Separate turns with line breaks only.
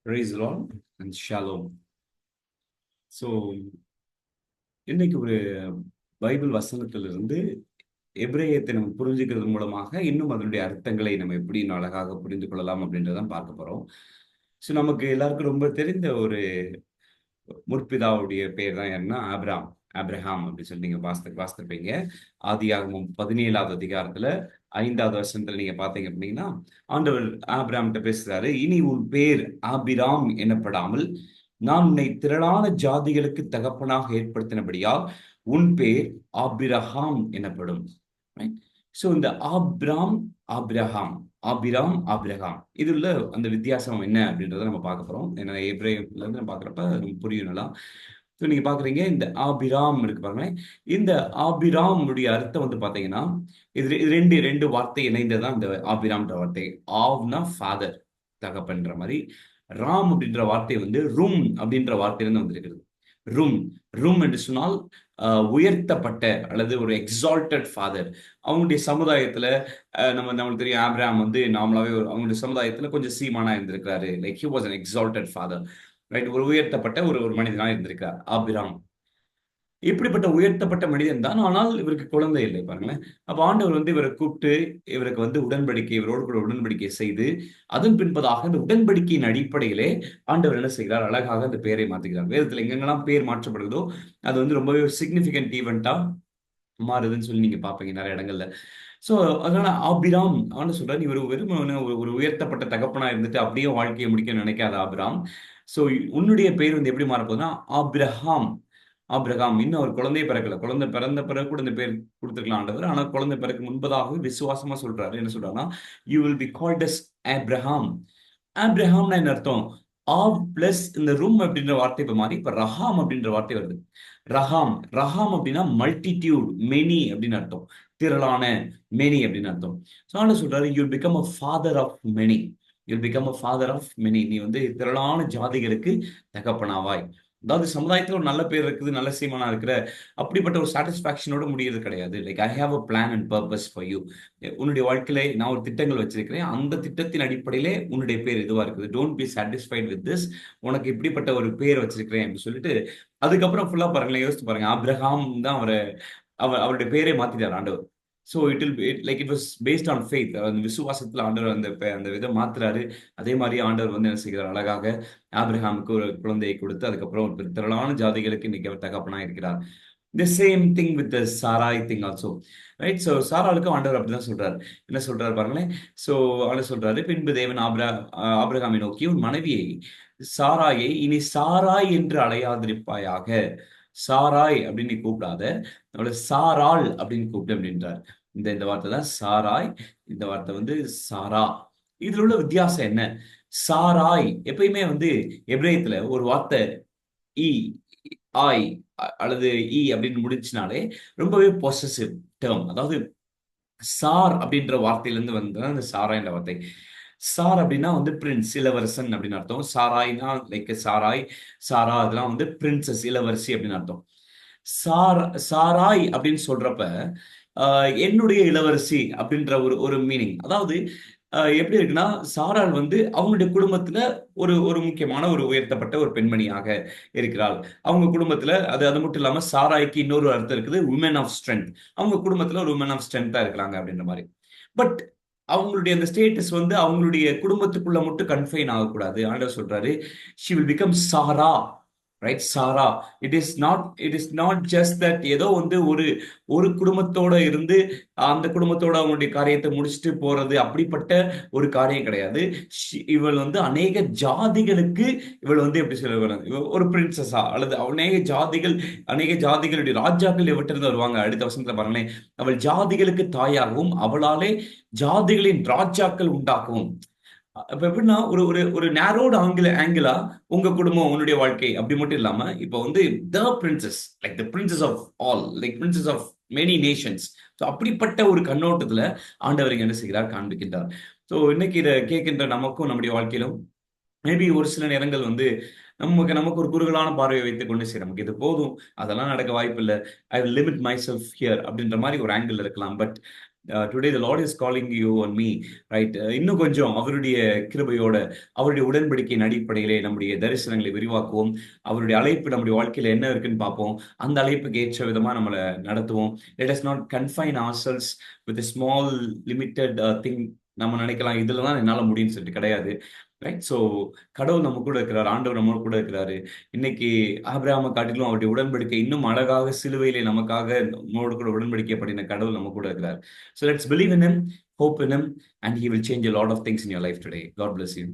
Praise the Lord and Shalom. So இன்னைக்கு ஒரு Bible வசனத்திலிருந்து எபிரேயத்தை நம்ம புரிஞ்சுக்கிறது மூலமாக இன்னும் அதனுடைய அர்த்தங்களை நம்ம எப்படி இன்னும் அழகாக புரிந்து கொள்ளலாம் அப்படின்றதான் பார்க்க போறோம். ஸோ நமக்கு எல்லாருக்கும் ரொம்ப தெரிந்த ஒரு முற்பிதாவுடைய பேர் தான் யாருன்னா ஆப்ரஹாம் அப்படின்னு சொல்லி நீங்க வாசித்திருப்பீங்க. ஆதியாகமம் 17வது அதிகாரத்துல 5வது வசனத்துல நீங்க பாத்தீங்க அப்படின்னா ஆண்டவர் ஆபிராம்கிட்ட பேசுறாரு, இனி உன் பேர் ஆபிராம் எனப்படாமல் நான் உன்னை திரளான ஜாதிகளுக்கு தகப்பனாக ஏற்படுத்தினபடியால் உன் பேர் ஆபிரகாம் எனப்படும். ஸோ இந்த ஆபிராம் இதுல அந்த வித்தியாசம் என்ன அப்படின்றத நம்ம பார்க்க போறோம். ஏன்னா எப்ரேயம்ல இருந்து நம்ம பார்க்குறப்ப நமக்கு புரியும் நல்லா. ஸோ நீங்க பாக்குறீங்க இந்த ஆபிராம் இருக்கு பாருங்களேன். இந்த ஆபிராம் உடைய அர்த்தம் வந்து பாத்தீங்கன்னா இது ரெண்டு வார்த்தை இணைந்ததான் இந்த ஆபிராம்ன்ற வார்த்தை. ஆவ்னா ஃபாதர், தகப்பன்ற மாதிரி. ராம் அப்படின்ற வார்த்தை வந்து ரும் அப்படின்ற வார்த்தையிலிருந்து வந்திருக்கிறது. ரும் என்று சொன்னால் உயர்த்தப்பட்ட அல்லது ஒரு எக்ஸால்டட் ஃபாதர். அவங்களுடைய சமுதாயத்துல நம்மளுக்கு தெரியும் ஆப்ரஹாம் வந்து நார்மலாவே அவங்களுடைய சமுதாயத்துல கொஞ்சம் சீமானா இருந்திருக்கிறாரு. Like he was an exalted father, right? ஒரு உயர்த்தப்பட்ட ஒரு மனிதனா இருந்திருக்கிறார் ஆபிராம். இப்படிப்பட்ட உயர்த்தப்பட்ட மனிதன் தான், ஆனால் இவருக்கு குழந்தை இல்லை பாருங்களேன். அப்ப ஆண்டவர் வந்து இவரை கூப்பிட்டு இவருக்கு வந்து இவரோடு கூட உடன்படிக்கை செய்து அதன் பின்பதாக இந்த உடன்படிக்கையின் அடிப்படையிலே ஆண்டவர் என்ன செய்கிறார், அழகாக அந்த பேரை மாத்துகிறார். வேதத்துல எங்கெங்கெல்லாம் பேர் மாற்றப்படுதோ அது வந்து ரொம்பவே சிக்னிபிகன்ட் ஈவெண்டா மாறுதுன்னு சொல்லி நீங்க பாப்பீங்க நிறைய இடங்கள்ல. சோ அதனால ஆபிராம் ஆண்டு சொல்றாரு, நீ வெறும் ஒரு உயர்த்தப்பட்ட தகப்பனா இருந்துட்டு அப்படியே வாழ்க்கையை முடிக்க நினைக்காத ஆபிராம். சோ உன்னுடைய பேர் வந்து எப்படி மாறப்போகுதுன்னா ஆபிரகாம். இன்னும் ஒரு குழந்தைய பிறக்கல, குழந்தை பிறந்த பிறகு கூட இந்த பேர் கொடுத்துருக்கலாம் ஆண்டவர். ஆனா குழந்தை பிறகு முன்பதாகவே விசுவாசமா சொல்றாரு. என்ன சொல்றாருன்னா, you will be called as Abraham. ஆப்ரஹாம்னா என்ன அர்த்தம்? ஆப் பிளஸ் இந்த ரூம் அப்படின்ற வார்த்தை இப்ப மாறி இப்ப ரஹாம் அப்படின்ற வார்த்தை வருது. ரஹாம் அப்படின்னா மல்டிடியூட், மெனி அப்படின்னு அர்த்தம். திரளான, மெனி அப்படின்னு அர்த்தம். சொல்றாரு, you become a father of many. நீ வந்து திரளான ஜாதிகளுக்கு தகப்பனாவாய். அதாவது சமுதாயத்துல ஒரு நல்ல பேர் இருக்குது, நல்ல சீமானா இருக்கிற, அப்படிப்பட்ட ஒரு சாட்டிஸ்பாக்சனோட முடியறது கிடையாது. Like I have a plan and purpose for you. உன்னுடைய வாழ்க்கையில நான் ஒரு திட்டங்கள் வச்சிருக்கிறேன். அந்த திட்டத்தின் அடிப்படையிலே உன்னுடைய பேர் இதுவா இருக்குது. Don't be satisfied with this. உனக்கு இப்படிப்பட்ட ஒரு பேர் வச்சிருக்கிறேன் அப்படின்னு சொல்லிட்டு அதுக்கப்புறம் ஃபுல்லா பாருங்களேன், யோசித்து பாருங்க. ஆபிரகாம் தான் அவருடைய பேரை மாத்திட்டார் ஆண்டவர். So it was based on faith. அந்த விசுவாசத்துல ஆண்டவர் அந்த விதம் மாத்துறாரு. அதே மாதிரி ஆண்டவர் வந்து என்ன செய்கிறார், அழகாக ஆபிரஹாமுக்கு ஒரு குழந்தையை கொடுத்து அதுக்கப்புறம் ஒரு திரளான ஜாதிகளுக்கு இன்னைக்கு அவர் தகப்பனா இருக்கிறார். The same thing with Sarai thing also, right? So சாராளுக்கும் ஆண்டவர் அப்படிதான் சொல்றாரு. என்ன சொல்றாரு பாருங்களேன். ஸோ ஆண்டவர் சொல்றாரு, பின்பு தேவன் ஆபிரகாமை நோக்கி, உன் மனைவியை சாராயை இனி சாராய் என்று அழையாதிருப்பாயாக. சாராய் அப்படின்னு நீ கூப்பிடாத, அவளை சாராள் அப்படின்னு கூப்பிட்டு அப்படின்றார். இந்த வார்த்தை தான் சாராய், இந்த வார்த்தை வந்து சாரா. இதுல உள்ள வித்தியாசம் என்ன? சாராய் எப்பயுமே வந்து எபிரேயத்துல ஒரு வார்த்தை இ ஆய் அல்லது இ அப்படின்னு முடிச்சுனாலே ரொம்பவே பொசசிவ் டேர்ம். அதாவது சார் அப்படின்ற வார்த்தையிலிருந்து வந்து அந்த சாரா என்ற வார்த்தை. சார் அப்படின்னா வந்து பிரின்ஸ், இளவரசன் அப்படின்னு அர்த்தம். சாராய்னா லைக் சாரா அதெல்லாம் வந்து பிரின்சஸ், இளவரசி அப்படின்னு அர்த்தம். சாராய் அப்படின்னு சொல்றப்ப என்னுடைய இளவரசி அப்படின்ற ஒரு மீனிங். அதாவது எப்படி இருக்குன்னா, சாராள் வந்து அவங்களுடைய குடும்பத்துல ஒரு முக்கியமான ஒரு உயர்த்தப்பட்ட ஒரு பெண்மணியாக இருக்கிறாள். அவங்க குடும்பத்துல அது மட்டும் இல்லாம சாராய்க்கு இன்னொரு அர்த்தம் இருக்குது, உமன் ஆஃப் ஸ்ட்ரென்த். அவங்க குடும்பத்துல ஒரு உமன் ஆஃப் ஸ்ட்ரென்த்தா இருக்கிறாங்க அப்படின்ற மாதிரி. பட் அவங்களுடைய அந்த ஸ்டேட்டஸ் வந்து அவங்களுடைய குடும்பத்துக்குள்ள மட்டும் கன்ஃபைன் ஆகக்கூடாது. ஆண்டவர் சொல்றாரு, she will become Sarah, right? Sarah. It is not just that ஏதோ வந்து ஒரு குடும்பத்தோட இருந்து அந்த குடும்பத்தோட அவங்களுடைய காரியத்தை முடிச்சுட்டு போறது, அப்படிப்பட்ட ஒரு காரியம் கிடையாது. இவள் வந்து அநேக ஜாதிகளுக்கு இவள் வந்து எப்படி சொல்ல, ஒரு பிரின்சஸா அல்லது அநேக ஜாதிகளுடைய ராஜாக்கள் இவற்றிருந்து வருவாங்க. அடுத்த வசனத்துல பாருங்களேன், அவள் ஜாதிகளுக்கு தாயாகவும் அவளாலே ஜாதிகளின் ராஜாக்கள் உண்டாகவும். இப்ப எப்படின்னா ஒரு ஒரு ஒரு நேரோடு ஆங்கிளா உங்க குடும்பம், உன்னுடைய வாழ்க்கை அப்படி மட்டும் இல்லாம இப்ப வந்து the princess, like the princess of all, like princess of many nations. So அப்படிப்பட்ட ஒரு கண்ணோட்டத்துல ஆண்டவர் இங்க என்ன செய்கிறார், காண்பிக்கின்றார். ஸோ இன்னைக்கு இதை கேட்கின்ற நமக்கும் நம்முடைய வாழ்க்கையிலும் மேபி ஒரு சில நேரங்கள் வந்து நமக்கு ஒரு குறுகலான பார்வையை வைத்துக் கொண்டு சரி நமக்கு இது போதும், அதெல்லாம் நடக்க வாய்ப்பு இல்லை, I will limit my self here அப்படின்ற மாதிரி ஒரு ஆங்கிள் இருக்கலாம். But today the Lord is calling you and me, right? இன்னும் கொஞ்சம் அவருடைய கிருபையோட, அவருடைய உடன்படிக்கையின் அடிப்படையிலே நம்முடைய தரிசனங்களை விரிவாக்குவோம். அவருடைய அழைப்பு நம்முடைய வாழ்க்கையில என்ன இருக்குன்னு பார்ப்போம். அந்த அழைப்புக்கு ஏற்ற விதமா நம்மள நடத்துவோம். Let us not confine ourselves with a small limited thing. நம்ம நினைக்கலாம் இதுல தான் என்னால முடியும்னு சொல்லிட்டு. கிடையாது. ரைட்? ஸோ கடவுள் நம்ம கூட இருக்கிறார். ஆண்டவர் நம்ம கூட இருக்கிறாரு. இன்னைக்கு ஆபிரகாமை காட்டிலும் அவருடைய உடன்படிக்கை இன்னும் அழகாக சிலுவையிலே நமக்காக நம்மோடு கூட உடன்படிக்கை பண்ணின கடவுள் நம்ம கூட இருக்கிறார். So let's believe in him, hope in him, and he will change a lot of things in your life today. God bless you.